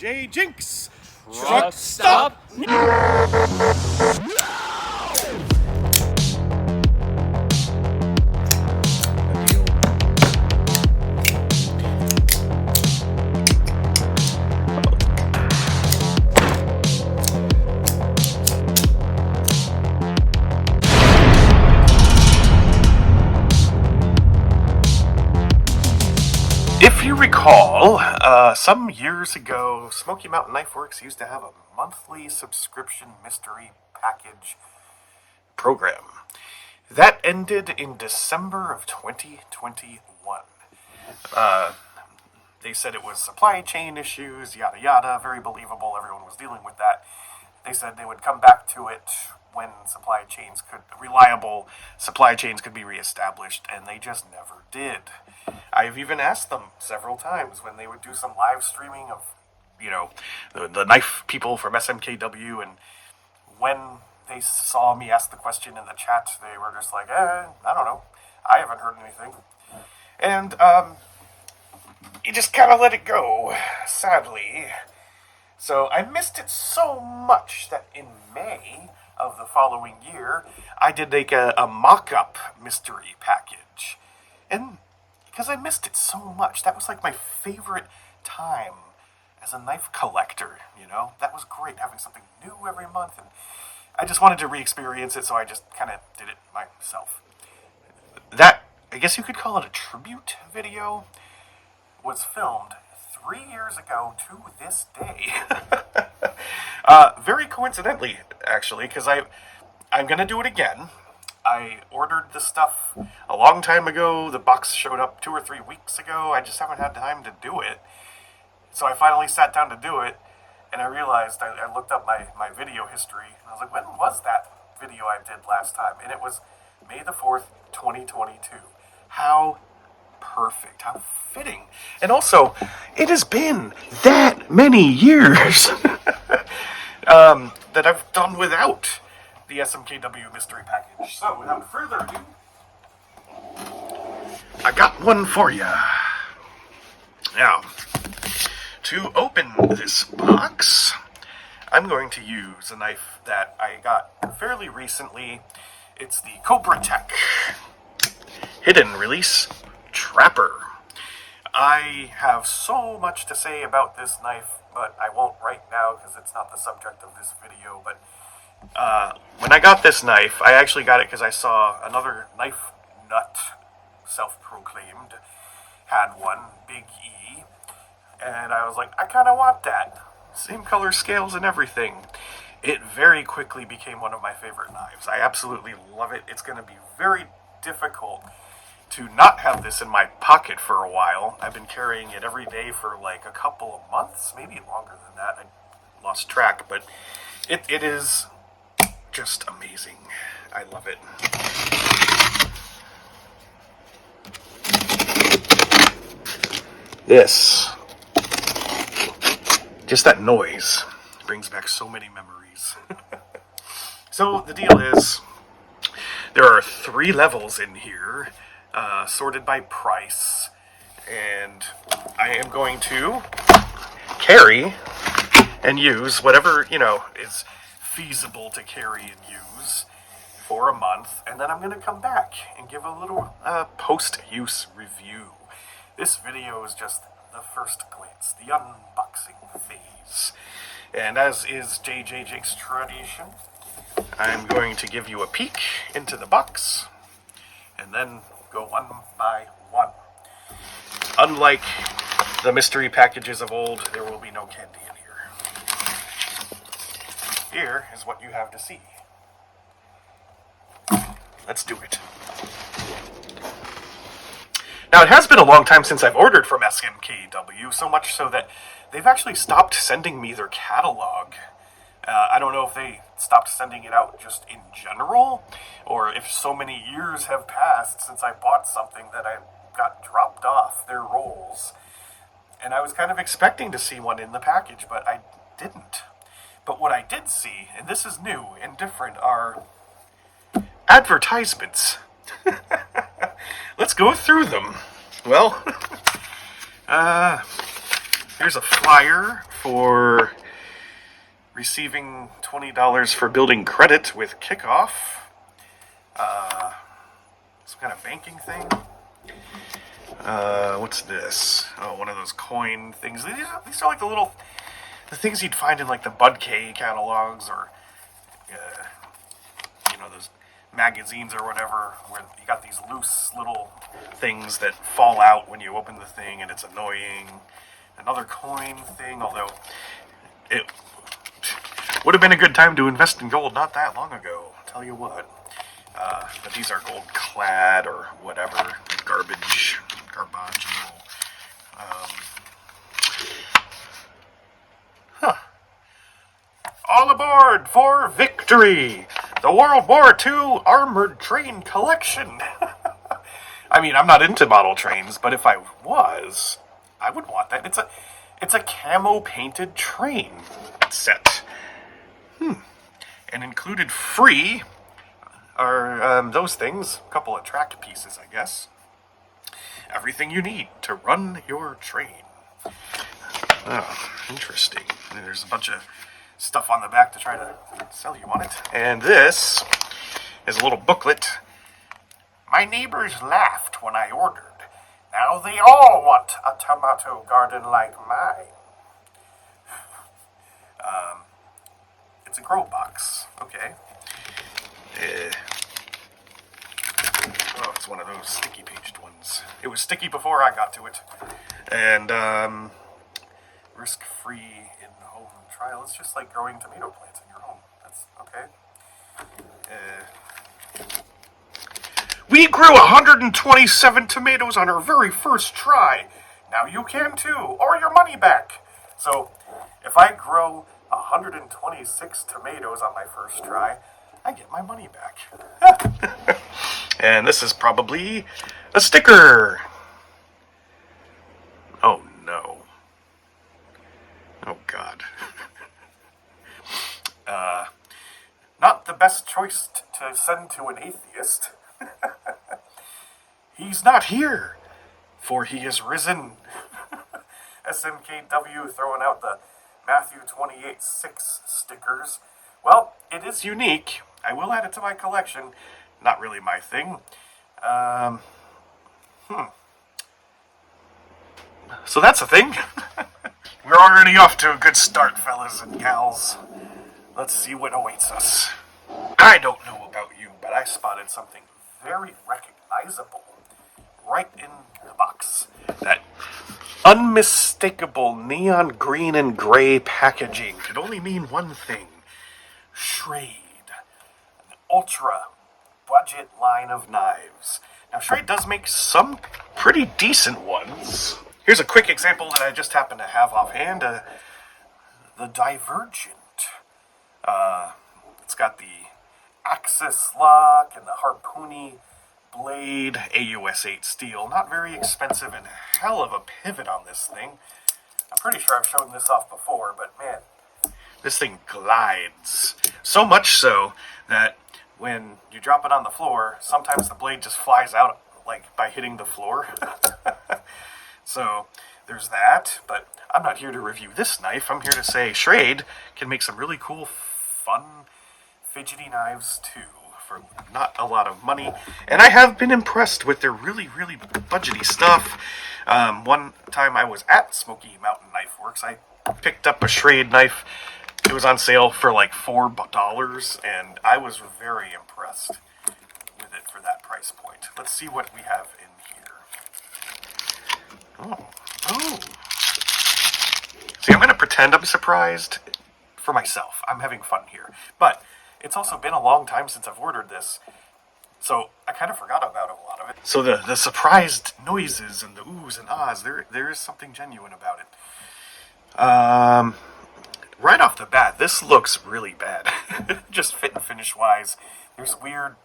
J Jinx! Truck stop! If you recall, some years ago, Smoky Mountain Knife Works used to have a monthly subscription mystery package program. That ended in December of 2021. They said it was supply chain issues, yada yada, very believable, everyone was dealing with that. They said they would come back to it when reliable supply chains could be reestablished, and they just never did. I've even asked them several times when they would do some live streaming of, the knife people from SMKW, and when they saw me ask the question in the chat, they were just like, I don't know, I haven't heard anything. And, you just kind of let it go, sadly. So I missed it so much that in May of the following year, I did make a mock-up mystery package. And because I missed it so much, that was like my favorite time as a knife collector, That was great, having something new every month, and I just wanted to re-experience it, so I just kind of did it myself. That, I guess you could call it a tribute video, was filmed 3 years ago to this day. Very coincidentally, actually, because I'm going to do it again. I ordered the stuff a long time ago. The box showed up 2 or 3 weeks ago. I just haven't had time to do it. So I finally sat down to do it, and I realized, I looked up my video history, and I was like, when was that video I did last time? And it was May the 4th, 2022. How perfect, how fitting. And also, it has been that many years that I've done without the SMKW mystery package. So, without further ado, I got one for you. Now, to open this box, I'm going to use a knife that I got fairly recently. It's the Cobra Tech Hidden Release Trapper. I have so much to say about this knife, but I won't right now because it's not the subject of this video. But when I got this knife, I actually got it because I saw another knife nut, self-proclaimed, had one, Big E, and I was like, I kind of want that. Same color scales and everything. It very quickly became one of my favorite knives. I absolutely love it. It's going to be very difficult to not have this in my pocket for a while. I've been carrying it every day for like a couple of months, maybe longer than that. I lost track, but it is just amazing. I love it. This, just that noise brings back so many memories. So the deal is, there are 3 levels in here, sorted by price, and I am going to carry and use whatever, is feasible to carry and use for a month, and then I'm going to come back and give a little post-use review. This video is just the first glance, the unboxing phase, and as is JJ Jake's tradition, I'm going to give you a peek into the box, and then go one by one. Unlike the mystery packages of old, there will be no candy in here. Here is what you have to see. Let's do it. Now, it has been a long time since I've ordered from SMKW, so much so that they've actually stopped sending me their catalog. I don't know if they stopped sending it out just in general, or if so many years have passed since I bought something that I got dropped off their rolls. And I was kind of expecting to see one in the package, but I didn't. But what I did see, and this is new and different, are advertisements. Let's go through them. Well, here's a flyer for receiving $20 for building credit with Kickoff. Some kind of banking thing. What's this? Oh, one of those coin things. These are like the things you'd find in like the Bud K catalogs or, those magazines or whatever, where you got these loose little things that fall out when you open the thing and it's annoying. Another coin thing, although it would have been a good time to invest in gold not that long ago, I'll tell you what. But these are gold clad or whatever, garbage. All aboard for victory! The World War II Armored Train Collection! I mean, I'm not into model trains, but if I was, I would want that. It's a camo painted train set. And included free are those things, a couple of track pieces, I guess. Everything you need to run your train. Oh, interesting. And there's a bunch of stuff on the back to try to sell you on it. And this is a little booklet. My neighbors laughed when I ordered. Now they all want a tomato garden like mine. It's a grow box. Okay. It's one of those sticky paged ones. It was sticky before I got to it. And risk-free in-home trial. It's just like growing tomato plants in your home. That's okay. We grew 127 tomatoes on our very first try. Now you can too, or your money back. So, if I grow 126 tomatoes on my first try, I get my money back. And this is probably a sticker. Oh no. Oh God. Not the best choice to send to an atheist. He's not here, for he is risen. SMKW throwing out the Matthew 28:6 stickers. Well, it is unique. I will add it to my collection. Not really my thing. So that's a thing. We're already off to a good start, fellas and gals. Let's see what awaits us. I don't know about you, but I spotted something very recognizable right in the box. That unmistakable neon green and gray packaging could only mean one thing. Schrade. An ultra budget line of knives. Now, Schrade does make some pretty decent ones. Here's a quick example that I just happen to have offhand. The Divergent. It's got the Axis lock and the Harpoony blade, AUS 8 steel. Not very expensive and hell of a pivot on this thing. I'm pretty sure I've shown this off before, but man, this thing glides. So much so that when you drop it on the floor, sometimes the blade just flies out like by hitting the floor. So there's that, but I'm not here to review this knife. I'm here to say Schrade can make some really cool, fun, fidgety knives too for not a lot of money. And I have been impressed with their really, really budgety stuff. One time I was at Smoky Mountain Knife Works, I picked up a Schrade knife. It was on sale for like $4, and I was very impressed with it for that price point. Let's see what we have in here. Oh. See, I'm going to pretend I'm surprised for myself. I'm having fun here. But it's also been a long time since I've ordered this, so I kind of forgot about a lot of it. So the surprised noises and the oohs and ahs, there is something genuine about it. Right off the bat, this looks really bad. Just fit and finish wise. There's weird,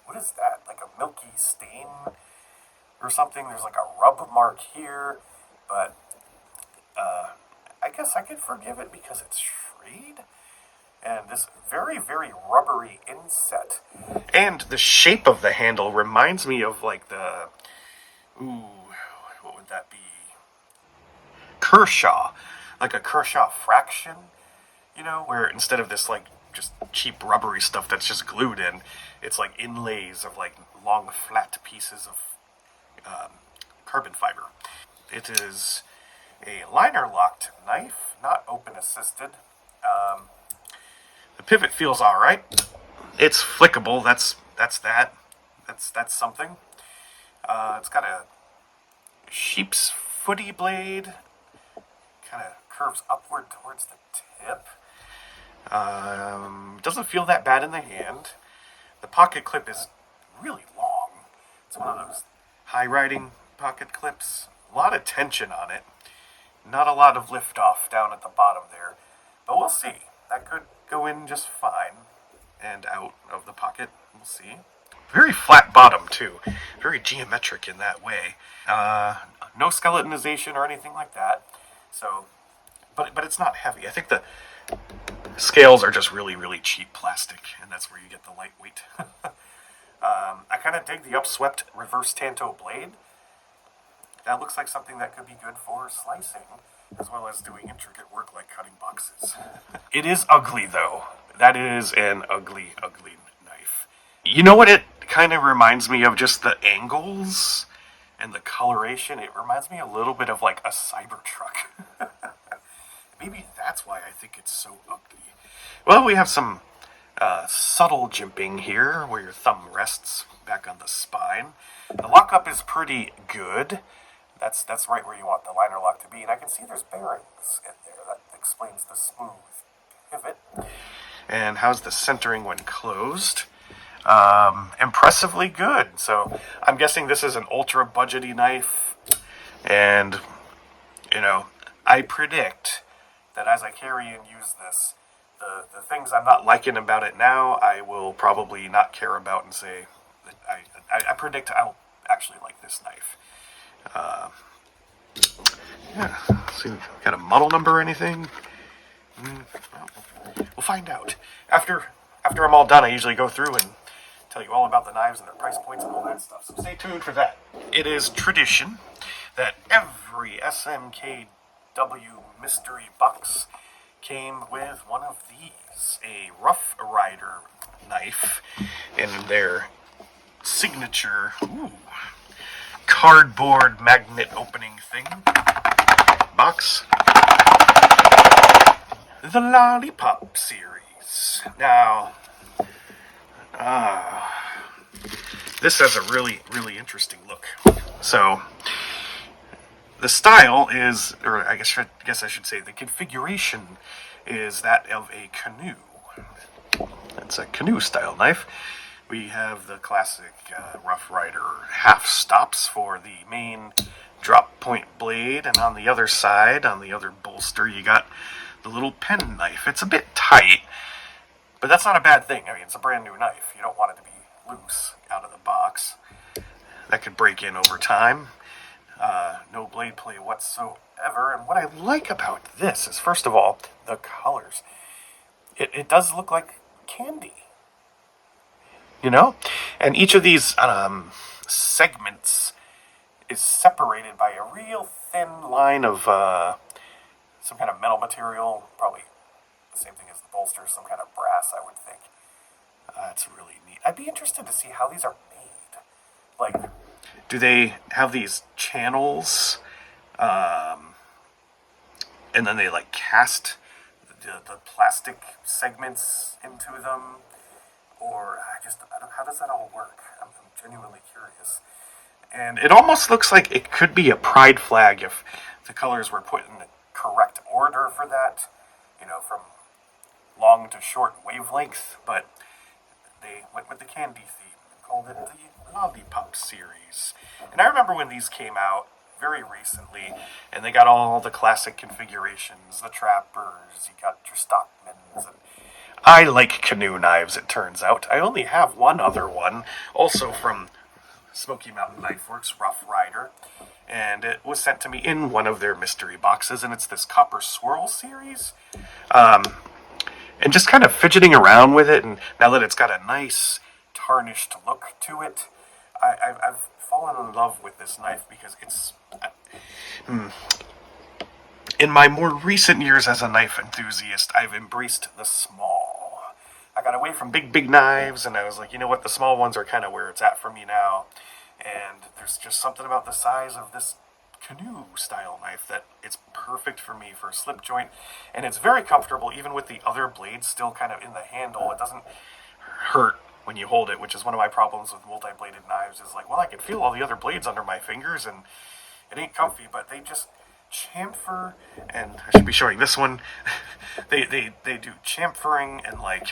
what is that? Like a milky stain or something. There's like a rub mark here, but I guess I could forgive it because it's Schrade. And this very, very rubbery inset. And the shape of the handle reminds me of like the, what would that be? Kershaw, like a Kershaw fraction, where instead of this like just cheap rubbery stuff that's just glued in, it's like inlays of like long flat pieces of carbon fiber. It is a liner locked knife, not open assisted. The pivot feels all right. It's flickable. That's something. It's got a sheep's footy blade. Kind of curves upward towards the tip. Doesn't feel that bad in the hand. The pocket clip is really long. It's one of those high riding pocket clips. A lot of tension on it. Not a lot of lift off down at the bottom there. But we'll see. That could go in just fine and out of the pocket. We'll see. Very flat bottom too. Very geometric in that way. No skeletonization or anything like that. So, but it's not heavy. I think the scales are just really, really cheap plastic, and that's where you get the lightweight. I kind of dig the upswept reverse tanto blade. That looks like something that could be good for slicing, as well as doing intricate work like cutting boxes. It is ugly, though. That is an ugly, ugly knife. You know what it kind of reminds me of? Just the angles and the coloration. It reminds me a little bit of like a Cybertruck. Maybe that's why I think it's so ugly. Well, we have some subtle jimping here, where your thumb rests back on the spine. The lockup is pretty good. That's right where you want the liner lock to be, and I can see there's bearings in there. That explains the smooth pivot. And how's the centering when closed? Impressively good. So I'm guessing this is an ultra budgety knife, and I predict that as I carry and use this, the things I'm not liking about it now, I will probably not care about and say that I predict I'll actually like this knife. See, got a model number or anything? We'll find out. After I'm all done, I usually go through and tell you all about the knives and their price points and all that stuff. So stay tuned for that. It is tradition that every SMKW mystery box came with one of these, a Rough Rider knife in their signature cardboard magnet opening thing box. The Lollipop series. Now, this has a really, really interesting look. So, the style is, or I guess I should say, the configuration is that of a canoe. It's a canoe style knife. We have the classic Rough Rider half stops for the main drop point blade, and on the other side, on the other bolster, you got the little pen knife. It's a bit tight, but that's not a bad thing. I mean, it's a brand new knife. You don't want it to be loose out of the box. That could break in over time. No blade play whatsoever. And what I like about this is, first of all, the colors. It does look like candy. And each of these segments is separated by a real thin line of some kind of metal material, probably the same thing as the bolster, some kind of brass, I would think. It's really neat. I'd be interested to see how these are made. Like, do they have these channels, and then they like cast the plastic segments into them? Or how does that all work? I'm genuinely curious. And it almost looks like it could be a pride flag if the colors were put in the correct order for that, from long to short wavelength, but they went with the candy theme and called it the Lollipop series. And I remember when these came out very recently, and they got all the classic configurations, the trappers, you got your stockmans, and I like canoe knives, it turns out. I only have one other one, also from Smoky Mountain Knife Works, Rough Rider, and it was sent to me in one of their mystery boxes, and it's this Copper Swirl series. And just kind of fidgeting around with it, and now that it's got a nice tarnished look to it, I've fallen in love with this knife because it's In my more recent years as a knife enthusiast, I've embraced the small. I got away from big knives, and I was like, you know what, the small ones are kind of where it's at for me now. And there's just something about the size of this canoe style knife that it's perfect for me for a slip joint, and it's very comfortable even with the other blades still kind of in the handle. It doesn't hurt when you hold it, which is one of my problems with multi-bladed knives. Is like, well, I can feel all the other blades under my fingers, and it ain't comfy, but they just chamfer, and I should be showing this one. they do chamfering and like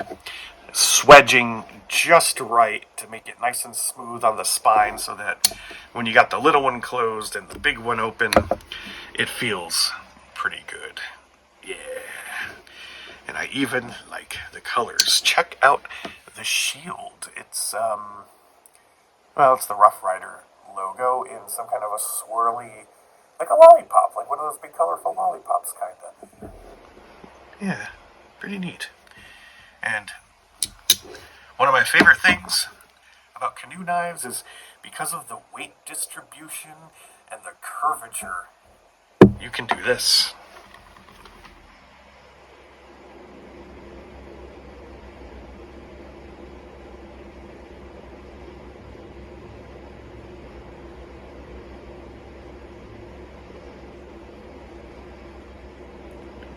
swedging just right to make it nice and smooth on the spine, so that when you got the little one closed and the big one open, it feels pretty good. Yeah. And I even like the colors. Check out the shield. It's it's the Rough Rider logo in some kind of a swirly, like a lollipop, like one of those big colorful lollipops, kinda. Yeah, pretty neat. And one of my favorite things about canoe knives is because of the weight distribution and the curvature, you can do this.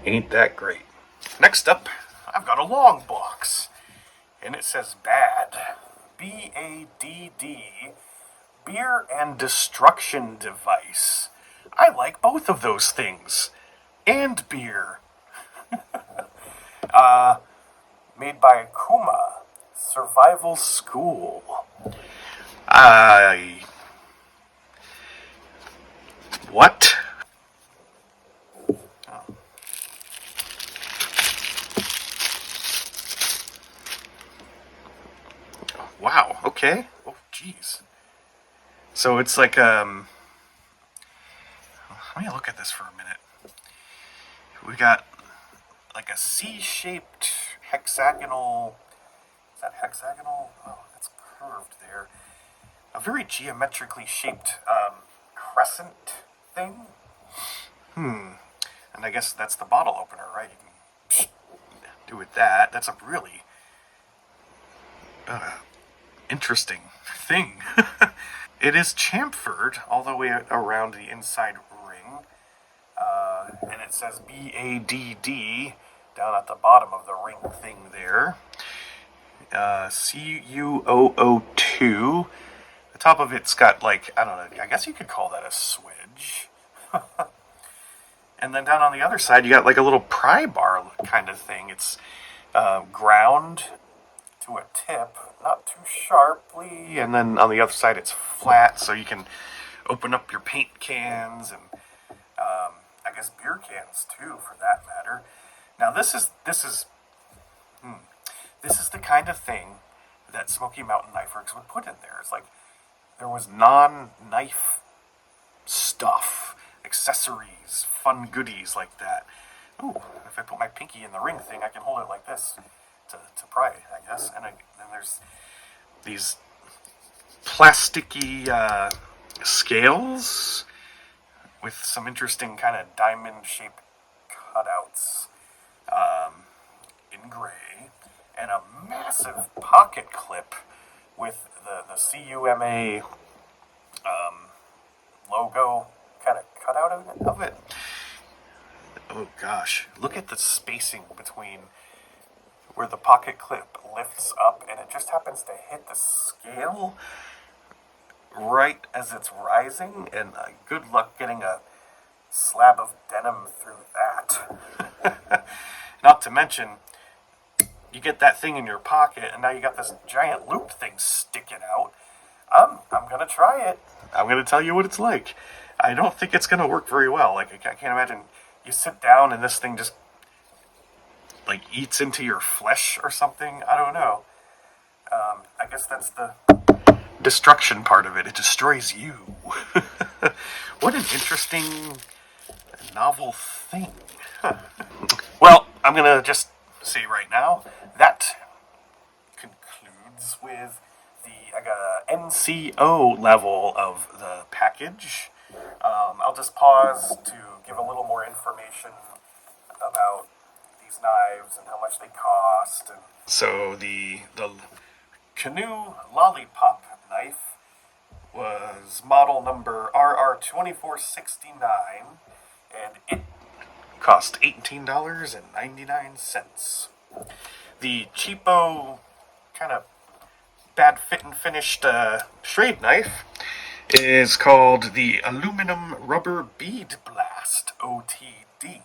Ain't that great? Next up, I've got a long box, and it says BADD. BADD. Beer and Destruction Device. I like both of those things. And beer. Made by Kuma. Survival School. What? Wow, okay. Oh, jeez. So it's like, let me look at this for a minute. We got like a C-shaped hexagonal. Is that hexagonal? Oh, that's curved there. A very geometrically shaped crescent thing. And I guess that's the bottle opener, right? You can do with that. That's a really interesting thing. It is chamfered all the way around the inside ring. And it says BADD down at the bottom of the ring thing there. CUOO2. The top of it's got, like, I don't know, I guess you could call that a swedge. And then down on the other side, you got like a little pry bar kind of thing. It's ground to a tip, not too sharply, and then on the other side it's flat, so you can open up your paint cans and I guess beer cans too, for that matter. Now this is the kind of thing that Smoky Mountain Knife Works would put in there. It's like there was non-knife stuff, accessories, fun goodies like that. Ooh, if I put my pinky in the ring thing, I can hold it like this to pry, I guess. And then there's these plasticky scales with some interesting kind of diamond-shaped cutouts in gray, and a massive pocket clip with the CUMA logo kind of cut out of it. Oh gosh, look at the spacing between where the pocket clip lifts up and it just happens to hit the scale right as it's rising, and good luck getting a slab of denim through that. Not to mention, you get that thing in your pocket, and now you got this giant loop thing sticking out. I'm gonna try it. I'm gonna tell you what it's like. I don't think it's gonna work very well. Like, I can't imagine you sit down and this thing just like eats into your flesh or something. I don't know. I guess that's the destruction part of it. It destroys you. What an interesting, novel thing. Huh. Well, I'm gonna just say right now that concludes with I got a NCO level of the package. I'll just pause to give a little more information about these knives and how much they cost. And so the Canoe Lollipop knife was model number RR2469, and it cost $18.99. The cheapo, kind of bad fit and finished Schrade knife is called the Aluminum Rubber Bead Blast OTD.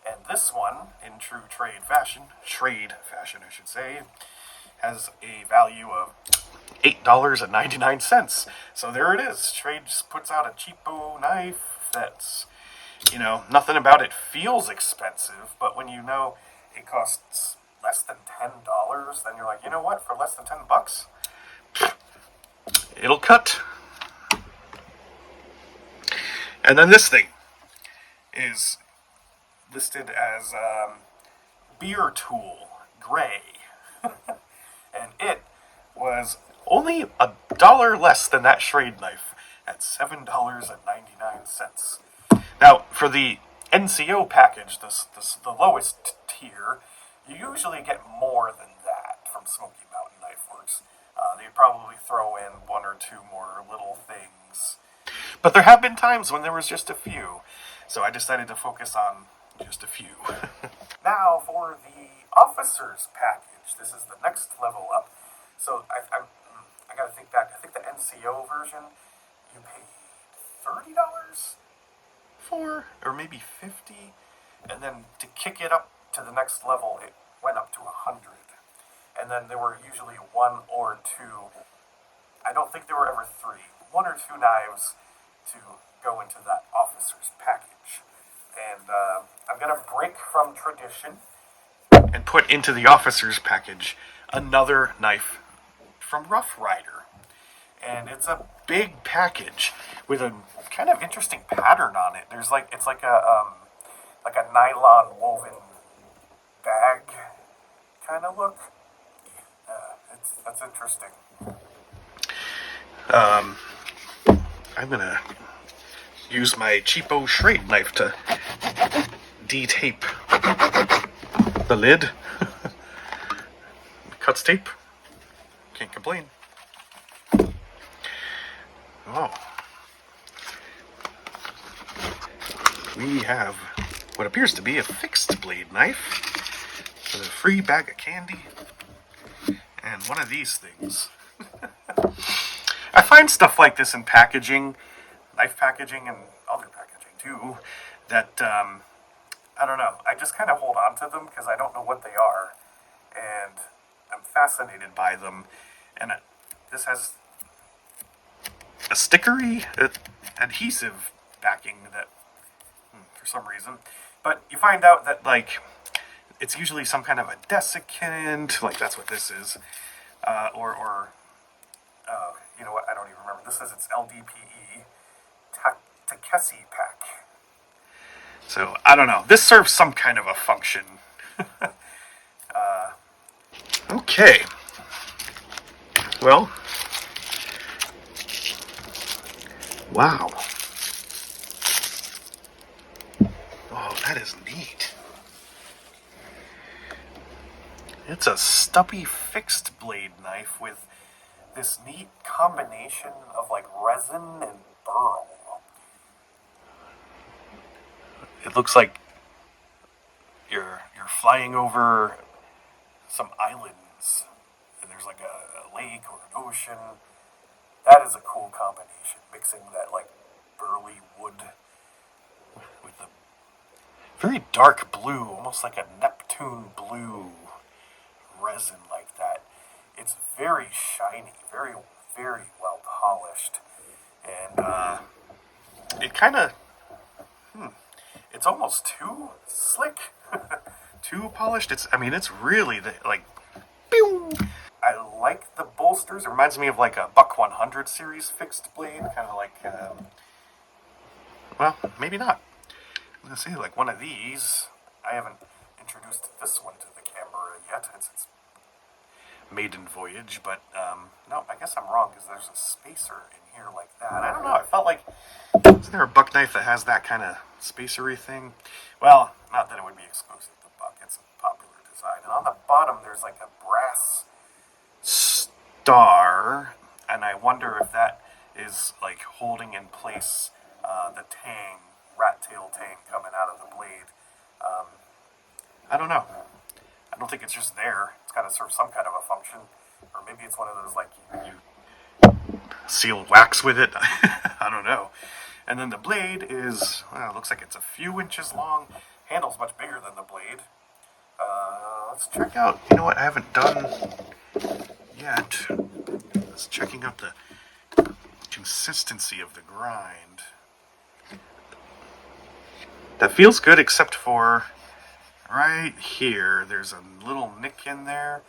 And this one, in true Schrade fashion, I should say, has a value of $8.99. So there it is. Schrade just puts out a cheapo knife that's, nothing about it feels expensive, but when you know it costs less than $10, then you're like, you know what, for less than $10, it'll cut. And then this thing is listed as Beer Tool Gray. And it was only $1 less than that Schrade knife at $7.99. Now, for the NCO package, the lowest tier, you usually get more than that from Smoky Mountain Knife Works. They probably throw in one or two more little things. But there have been times when there was just a few, so I decided to focus on just a few. Now for the officer's package. This is the next level up. So I gotta think back. I think the NCO version, you paid $30 for, or maybe $50, and then to kick it up to the next level, it went up to $100. And then there were usually one or two. I don't think there were ever three. One or two knives to go into that officer's package. And I'm going to break from tradition and put into the officer's package another knife from Rough Rider. And it's a big package with a kind of interesting pattern on it. It's like a nylon woven bag kind of look. That's interesting. I'm gonna use my cheapo Schrade knife to de-tape the lid. Cuts tape. Can't complain. Oh. We have what appears to be a fixed blade knife with a free bag of candy and one of these things. I find stuff like this in packaging, knife packaging and other packaging too, that, I don't know, I just kind of hold on to them because I don't know what they are, and I'm fascinated by them, and this has a stickery adhesive backing that, for some reason, but you find out that, it's usually some kind of a desiccant, that's what this is, you know what, I don't even remember. This says it's LDPE Takesi pack. So, I don't know. This serves some kind of a function. Okay. Well. Wow. Oh, that is neat. It's a stubby fixed blade knife with this neat combination of resin and burl. It looks like you're flying over some islands, and there's a lake or an ocean. That is a cool combination, mixing that burly wood with the very dark blue, almost like a Neptune blue resin like that. It's very shiny, very, very well polished, and it kind of, it's almost too slick, too polished. It's really pew! I like the bolsters. It reminds me of a Buck 100 series fixed blade, kind of well, maybe not. I'm gonna say one of these. I haven't introduced this one to the camera yet. It's maiden voyage, but no, I guess I'm wrong because there's a spacer in here like that. I don't know. I felt like isn't there a buck knife that has that kind of spacery thing? Well, not that it would be exclusive to buck. It's a popular design. And on the bottom, there's like a brass star, and I wonder if that is like holding in place the tang, rat tail tang coming out of the blade. I don't know. I don't think it's just there. It's got to serve some kind of a function, or maybe it's one of those like you seal wax with it. I don't know. And then the blade is, well, it looks like it's a few inches long. Handle's much bigger than the blade. Let's check out, you know what I haven't done yet. It's checking out the consistency of the grind. That feels good except for right here. There's a little nick in there.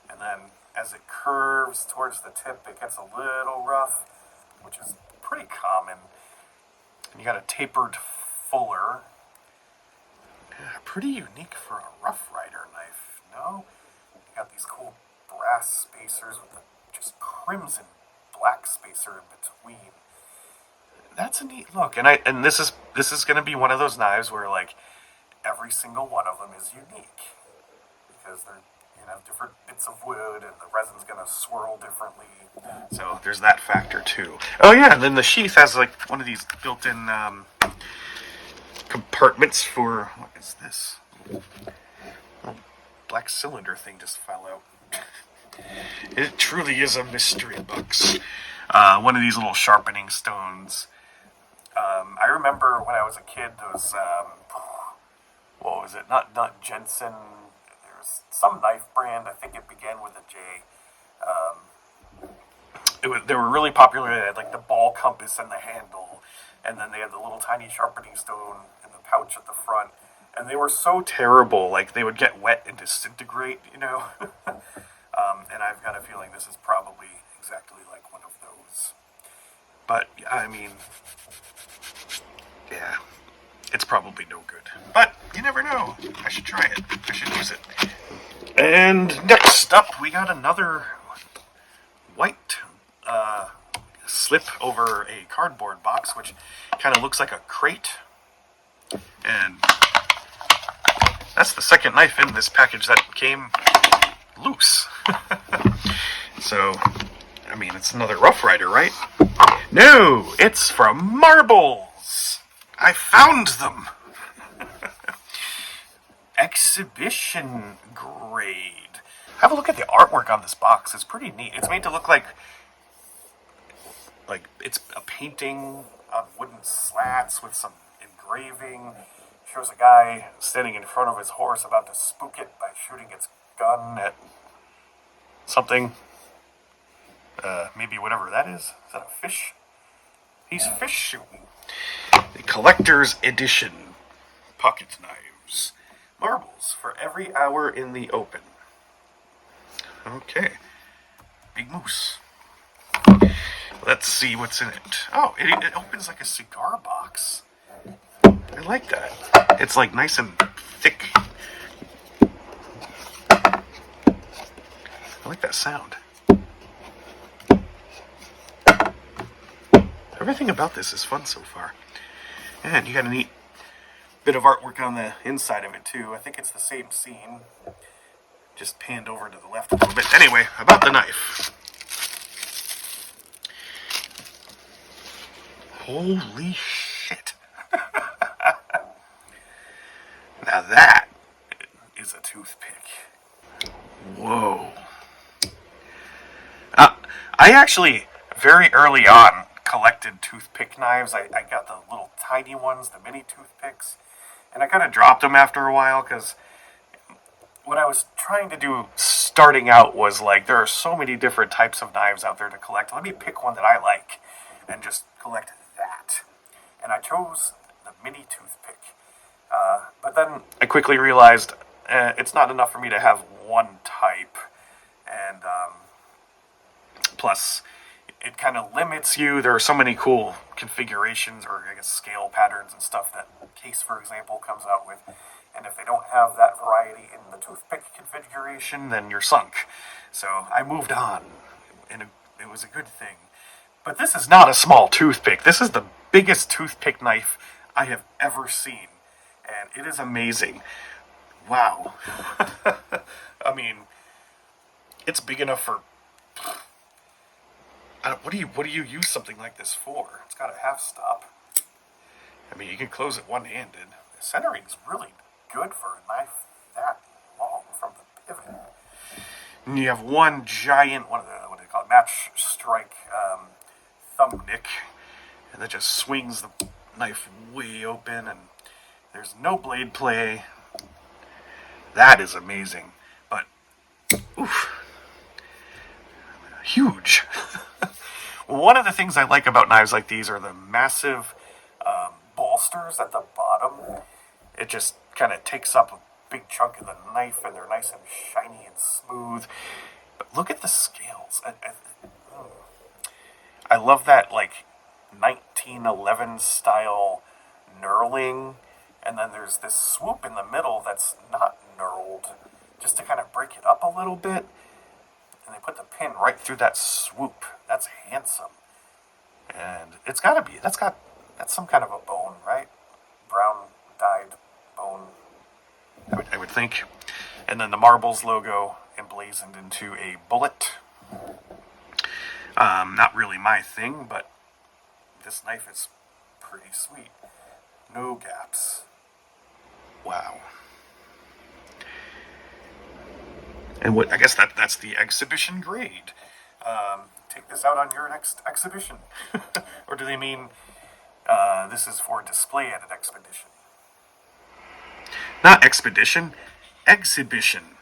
And then as it curves towards the tip, it gets a little rough, which is pretty common. And you got a tapered fuller. Yeah, pretty unique for a Rough Rider knife, no? You got these cool brass spacers with the just crimson black spacer in between. That's a neat look. And this is going to be one of those knives where like every single one of them is unique because they're different bits of wood and the resin's going to swirl differently. So there's that factor too. Oh yeah, and then the sheath has like one of these built-in compartments for, what is this? Oh, black cylinder thing just fell out. It truly is a mystery box. One of these little sharpening stones. I remember when I was a kid, those, what was it? Not Jensen. There was some knife brand. I think it began with a J. They were really popular. They had like the ball compass and the handle, and then they had the little tiny sharpening stone in the pouch at the front. And they were so terrible, like they would get wet and disintegrate, and I've got a feeling this is probably exactly like one of those. But I mean, yeah, it's probably no good. But you never know. I should try it. I should use it. And next up, we got another white slip over a cardboard box, which kind of looks like a crate. And that's the second knife in this package that came loose. So, I mean, it's another Rough Rider, right? No, it's from Marbles. I found them. Exhibition grade. Have a look at the artwork on this box. It's pretty neat. It's made to look like it's a painting on wooden slats with some engraving. Shows a guy standing in front of his horse about to spook it by shooting its gun at something. Maybe whatever that is. Is that a fish? He's fish shooting. The collector's edition pocket knives. Marbles for every hour in the open. Okay. Big moose. Let's see what's in it. Oh, it opens like a cigar box. I like that. It's like nice and thick. I like that sound. Everything about this is fun so far. And you got a neat bit of artwork on the inside of it too. I think it's the same scene, just panned over to the left a little bit. Anyway, about the knife. Holy shit. Now that is a toothpick. Whoa. I actually, very early on, collected toothpick knives. I got the little tiny ones, the mini toothpicks, and I kind of dropped them after a while because what I was trying to do starting out was like, there are so many different types of knives out there to collect. Let me pick one that I like and just collect that. And I chose the mini toothpick. But then I quickly realized it's not enough for me to have one type. And plus, it kind of limits you. There are so many cool configurations or I guess scale patterns and stuff that Case, for example, comes out with. And if they don't have that variety in the toothpick configuration, then you're sunk. So I moved on, and it was a good thing. But this is not a small toothpick. This is the biggest toothpick knife I have ever seen, and it is amazing. Wow. I mean, it's big enough for. What do you use something like this for? It's got a half stop. I mean, you can close it one-handed. The centering's really good for a knife that long from the pivot. And you have one giant, what do they call it, match strike thumb nick, and that just swings the knife way open, and there's no blade play. That is amazing, but oof, huge. One of the things I like about knives like these are the massive bolsters at the bottom. It just kind of takes up a big chunk of the knife, and they're nice and shiny and smooth. But look at the scales. I love that, like, 1911 style knurling, and then there's this swoop in the middle that's not knurled, just to kind of break it up a little bit. And they put the pin right through that swoop. That's handsome. And it's gotta be, that's some kind of a bone, right? Brown dyed bone, I would think. And then the Marbles logo emblazoned into a bullet. Not really my thing, but this knife is pretty sweet. No gaps. Wow. And I guess that's the exhibition grade. Take this out on your next exhibition. Or do they mean this is for display at an expedition? Not expedition, exhibition.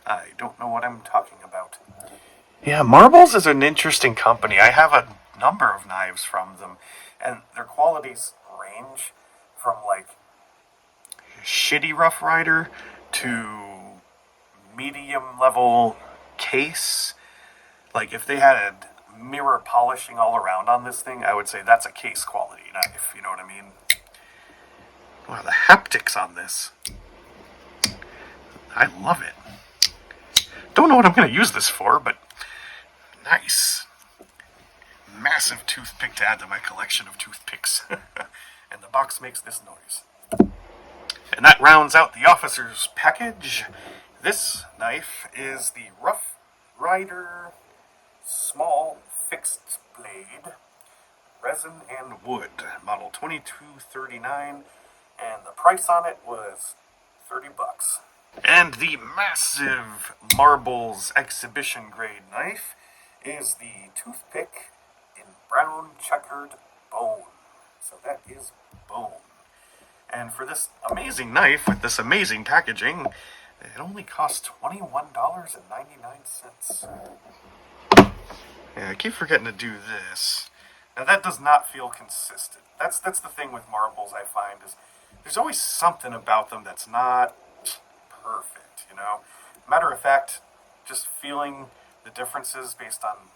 I don't know what I'm talking about. Yeah, Marbles is an interesting company. I have a number of knives from them, and their qualities range from, like, shitty Rough Rider to medium level case. Like, if they had mirror polishing all around on this thing, I would say that's a case quality knife, you know what I mean? Wow, the haptics on this. I love it. Don't know what I'm going to use this for, but nice. Massive toothpick to add to my collection of toothpicks. And the box makes this noise. And that rounds out the officer's package. This knife is the Rough Rider Small Fixed Blade, Resin and Wood, model 2239, and the price on it was $30. And the massive Marbles exhibition grade knife is the toothpick in brown checkered bone. So that is bone. And for this amazing knife with this amazing packaging, it only costs $21.99. Yeah, I keep forgetting to do this. Now that does not feel consistent. That's the thing with Marbles, I find, is there's always something about them that's not perfect, you know? Matter of fact, just feeling the differences based on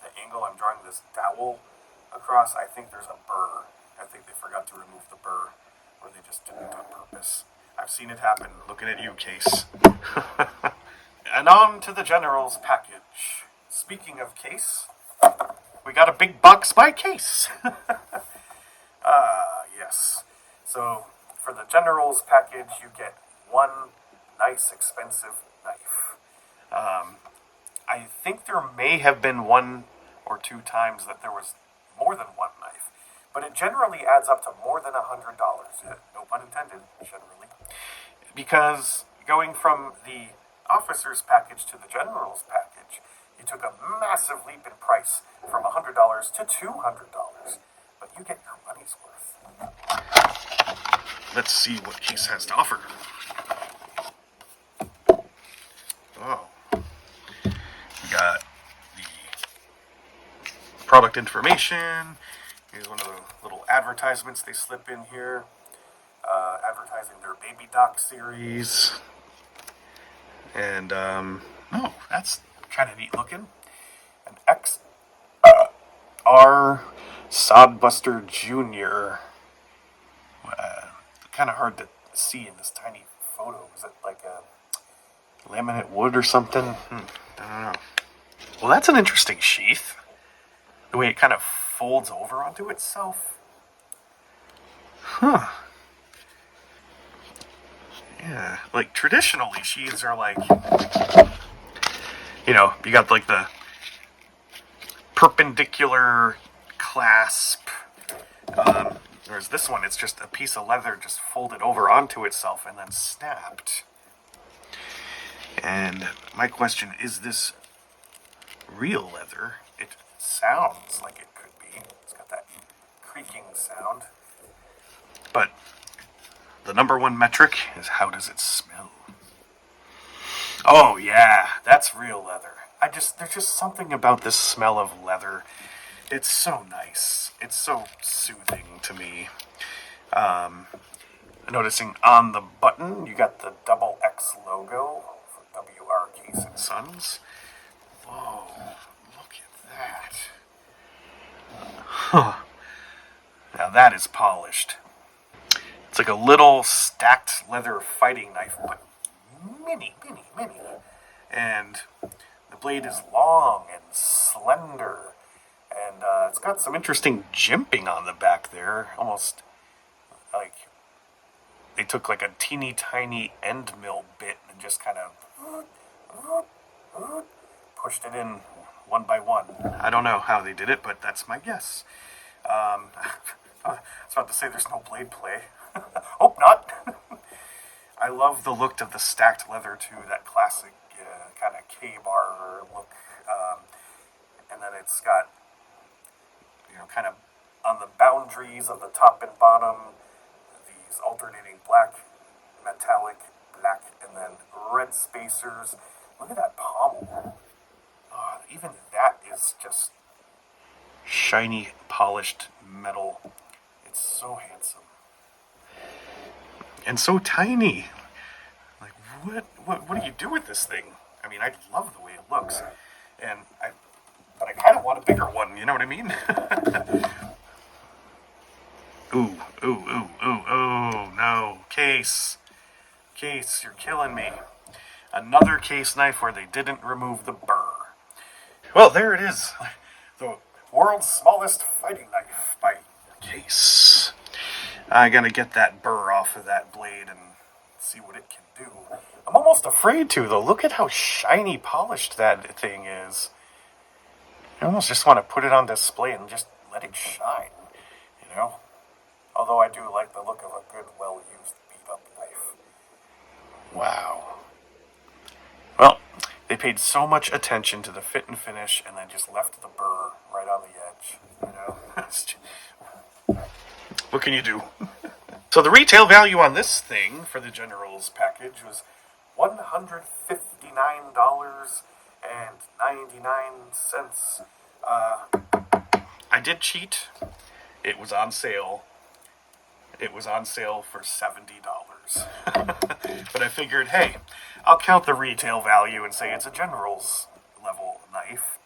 the angle I'm drawing this dowel across, I think there's a burr. I think they forgot to remove the burr, or they just didn't on purpose. I've seen it happen. Looking at you, Case. And on to the General's package. Speaking of Case, we got a big box by Case. Yes. So, for the General's package, you get one nice, expensive knife. I think there may have been one or two times that there was more than one knife, but it generally adds up to more than $100. No pun intended, generally. Because going from the officer's package to the General's package, you took a massive leap in price from $100 to $200, but you get your money's worth. Let's see what Case has to offer. Oh. We got the product information. Here's one of the little advertisements they slip in here. Advertising their Baby Doc series. And, oh, that's kind of neat looking. An XR Sodbuster Jr. Kind of hard to see in this tiny photo. Is it like a laminate wood or something. I don't know. Well, that's an interesting sheath. The way it kind of folds over onto itself. Huh. Yeah, like traditionally sheaths are like, you got like the perpendicular clasp. Whereas this one, it's just a piece of leather just folded over onto itself and then snapped. And my question, is this real leather? It sounds like it could be. It's got that creaking sound. But the number one metric is, how does it smell? Oh yeah, that's real leather. There's just something about this smell of leather. It's so nice. It's so soothing to me. Noticing on the button, you got the double X logo for WR Case and Sons. Whoa, look at that. Huh. Now that is polished. It's like a little stacked leather fighting knife, but mini. And the blade is long and slender. And it's got some interesting jimping on the back there. Almost like they took like a teeny tiny end mill bit and just kind of pushed it in one by one. I don't know how they did it, but that's my guess. I was about to say there's no blade play. Hope not. I love the look of the stacked leather too, that classic kind of K-bar look. And then it's got, kind of on the boundaries of the top and bottom, these alternating black, metallic, black, and then red spacers. Look at that pommel. Oh, even that is just shiny, polished metal. It's so handsome. And so tiny. Like, what do you do with this thing? I mean, I love the way it looks. But I kind of want a bigger one, you know what I mean? Ooh, no. Case, you're killing me. Another case knife where they didn't remove the burr. Well, there it is. The world's smallest fighting knife by Case. I gotta get that burr off of that blade and see what it can do. I'm almost afraid to, though. Look at how shiny polished that thing is. I almost just want to put it on display and just let it shine, Although I do like the look of a good, well-used, beat-up knife. Wow. Well, they paid so much attention to the fit and finish and then just left the burr right on the edge, What can you do? So the retail value on this thing for the General's package was $159.99. I did cheat. It was on sale. It was on sale for $70. But I figured, hey, I'll count the retail value and say it's a General's level knife.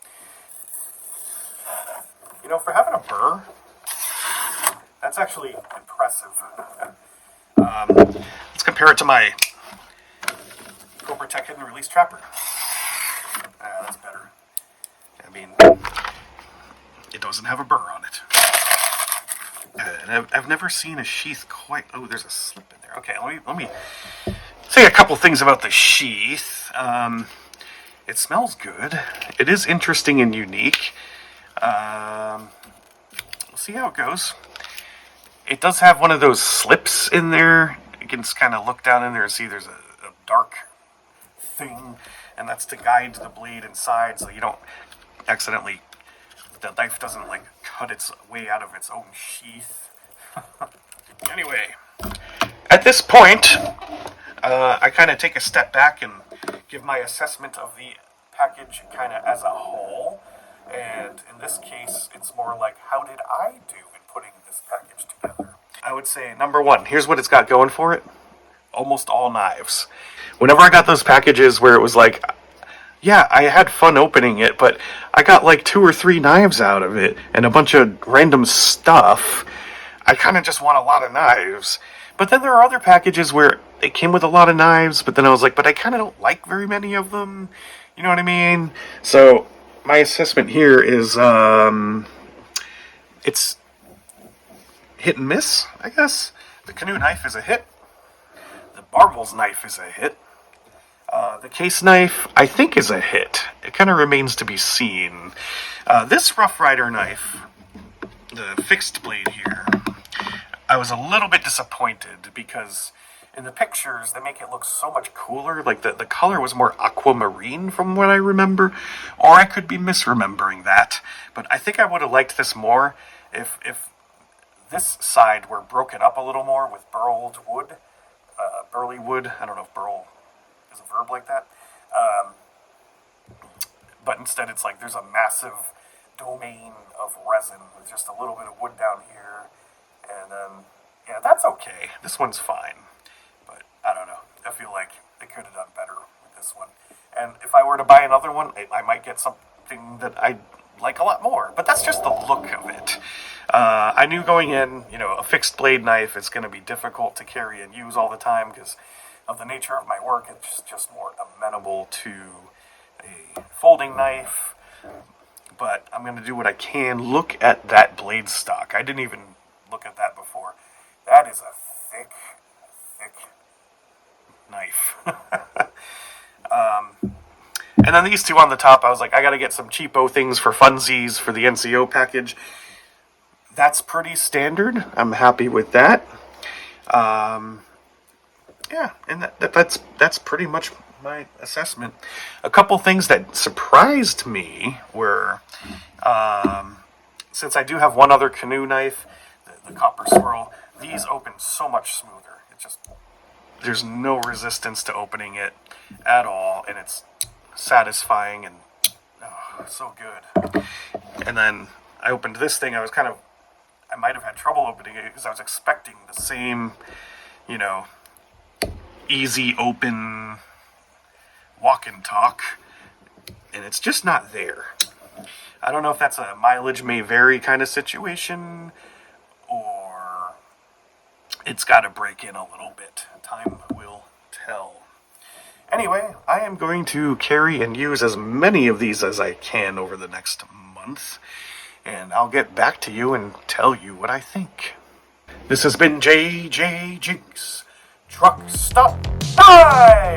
For having a burr, that's actually impressive. Let's compare it to my Cobra Tech Hidden Release Trapper. That's better. I mean, it doesn't have a burr on it. And I've never seen a sheath quite... Oh, there's a slip in there. Okay, let me say a couple things about the sheath. It smells good. It is interesting and unique. We'll see how it goes. It does have one of those slips in there. You can just kind of look down in there and see there's a dark thing, and that's to guide the blade inside so you don't accidentally... The knife doesn't, cut its way out of its own sheath. Anyway, at this point, I kind of take a step back and give my assessment of the package kind of as a whole. And in this case, it's more like, how did I do in putting this package together? I would say, number one, here's what it's got going for it. Almost all knives. Whenever I got those packages where it was like, yeah, I had fun opening it, but I got 2 or 3 knives out of it and a bunch of random stuff. I kind of just want a lot of knives. But then there are other packages where they came with a lot of knives, but then I was like, but I kind of don't like very many of them. You know what I mean? So my assessment here is it's hit and miss, I guess. The canoe knife is a hit. The Barvel's knife is a hit. The case knife, I think, is a hit. It kind of remains to be seen. This Rough Rider knife, the fixed blade here, I was a little bit disappointed because in the pictures they make it look so much cooler. Like the color was more aquamarine from what I remember, or I could be misremembering that. But I think I would have liked this more if this side were broken up a little more with burled wood, burly wood. I don't know if burl is a verb like that. But instead it's like there's a massive domain of resin with just a little bit of wood down here. And yeah, that's okay. This one's fine. But I don't know. I feel like they could have done better with this one. And if I were to buy another one, I might get something that I like a lot more. But that's just the look of it. I knew going in, a fixed blade knife is going to be difficult to carry and use all the time because of the nature of my work. It's just more amenable to a folding knife. But I'm going to do what I can. Look at that blade stock. I didn't even look at that before. That is a thick knife. And then these two on the top, I was like, I got to get some cheapo things for funsies for the NCO package. That's pretty standard. I'm happy with that. Yeah, and that's pretty much my assessment. A couple things that surprised me were, since I do have one other canoe knife, the Copper Swirl, these open so much smoother. There's no resistance to opening it at all, and it's satisfying and so good. And then I opened this thing. I might have had trouble opening it because I was expecting the same, easy open walk and talk, and it's just not there. I don't know if that's a mileage may vary kind of situation, or it's got to break in a little bit. Time will tell. Anyway, I am going to carry and use as many of these as I can over the next month, and I'll get back to you and tell you what I think. This has been JJ Jinx Truck Stop Time!